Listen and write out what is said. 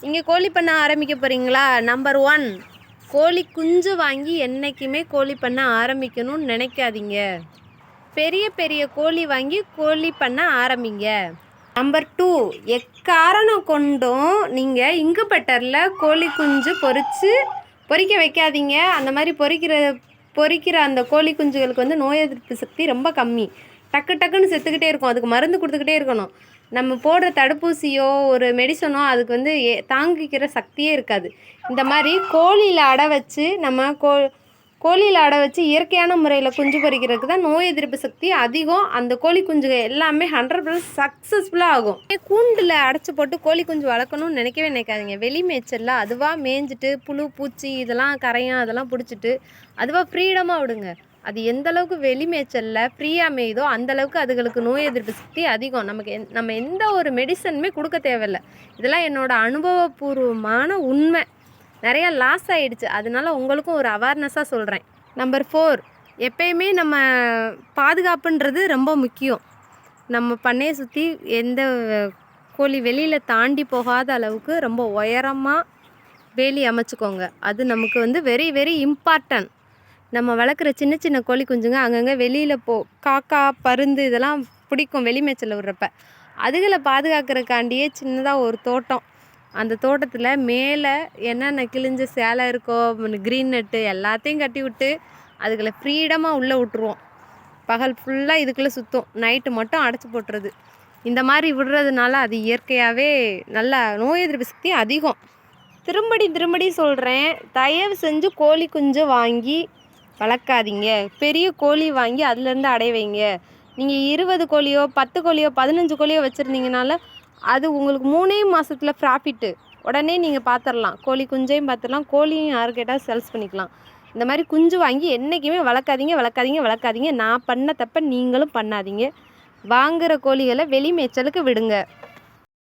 நீங்கள் கோழி பண்ண ஆரம்பிக்க போகிறீங்களா? நம்பர் 1, கோழி குஞ்சு வாங்கி என்றைக்குமே கோழி பண்ண ஆரம்பிக்கணும்னு நினைக்காதீங்க. பெரிய பெரிய கோழி வாங்கி கோழி பண்ண ஆரம்பிங்க. நம்பர் 2, எக்காரணம் கொண்டும் நீங்கள் இங்குபெட்டரில் கோழி குஞ்சு பொரிக்க வைக்காதீங்க. அந்த மாதிரி பொரிக்கிற அந்த கோழி குஞ்சுகளுக்கு வந்து நோய் எதிர்ப்பு சக்தி ரொம்ப கம்மி. டக்குன்னு செத்துக்கிட்டே இருக்கும். அதுக்கு மருந்து கொடுத்துக்கிட்டே இருக்கணும். நம்ம போடுற தடுப்பூசியோ ஒரு மெடிசனோ அதுக்கு வந்து தாங்கிக்கிற சக்தியே இருக்காது. இந்த மாதிரி கோழியில் அடை வச்சு இயற்கையான முறையில் குஞ்சு பொரிக்கிறதுக்கு தான் நோய் எதிர்ப்பு சக்தி அதிகம். அந்த கோழி குஞ்சுகள் எல்லாமே 100% சக்ஸஸ்ஃபுல்லாக ஆகும். கூண்டில் அடைச்சி போட்டு கோழி குஞ்சு வளர்க்கணும்னு நினைக்காதீங்க. வெளி மேய்ச்சலில் அதுவாக மேய்ஞ்சிட்டு புழு பூச்சி இதெல்லாம் கரையான் அதெல்லாம் பிடிச்சிட்டு அதுவாக ஃப்ரீடமாக விடுங்க. அது எந்த அளவுக்கு வெளி மேய்ச்சலில் ஃப்ரீயாக மேயுதோ அந்தளவுக்கு அதுகளுக்கு நோய் எதிர்ப்பு சக்தி அதிகம். நம்ம எந்த ஒரு மெடிசனுமே கொடுக்க தேவையில்லை. இதெல்லாம் என்னோடய அனுபவபூர்வமான உண்மை. நிறையா லாஸ் ஆகிடுச்சு. அதனால உங்களுக்கும் ஒரு அவேர்னஸாக சொல்கிறேன். நம்பர் 4, எப்பயுமே நம்ம பாதுகாப்புன்றது ரொம்ப முக்கியம். நம்ம பண்ணையை சுற்றி எந்த கோழி வெளியில் தாண்டி போகாத அளவுக்கு ரொம்ப உயரமாக வேலி அமைச்சிக்கோங்க. அது நமக்கு வந்து வெரி வெரி இம்பார்ட்டன்ட். நம்ம வளர்க்குற சின்ன கோழி குஞ்சுங்க அங்கங்கே வெளியில் காக்கா பருந்து இதெல்லாம் பிடிக்கும் வெளி மேய்ச்சல் விடுறப்ப. அதுகளை பாதுகாக்கிறதுக்காண்டியே சின்னதாக ஒரு தோட்டம். அந்த தோட்டத்தில் மேலே என்னென்ன கிழிஞ்ச சேலை இருக்கோ க்ரீன் நெட்டு எல்லாத்தையும் கட்டி விட்டு அதுகளை ஃப்ரீடமாக உள்ளே விட்டுருவோம். பகல் ஃபுல்லாக இதுக்குள்ளே சுற்றும், நைட்டு மட்டும் அடைச்சி போட்டுறது. இந்த மாதிரி விடுறதுனால அது இயற்கையாகவே நல்லா நோய் எதிர்ப்பு சக்தி அதிகம். திரும்படி சொல்கிறேன், தயவு செஞ்சு கோழி குஞ்சு வாங்கி வளர்க்காதீங்க. பெரிய கோழி வாங்கி அதுலேருந்து அடை வைங்க. நீங்கள் 20 கோழியோ 10 கோழியோ 15 கோழியோ வச்சுருந்தீங்கனால அது உங்களுக்கு 3 மாதத்தில் ப்ராஃபிட்டு. உடனே நீங்கள் பார்த்துடலாம். கோழி குஞ்சையும் பார்த்துடலாம், கோழியும் யாரு கேட்டால் சேல்ஸ் பண்ணிக்கலாம். இந்த மாதிரி குஞ்சு வாங்கி என்றைக்குமே வளர்க்காதீங்க. நான் பண்ண தப்ப நீங்களும் பண்ணாதீங்க. வாங்குகிற கோழிகளை வெளி மேய்ச்சலுக்கு விடுங்க.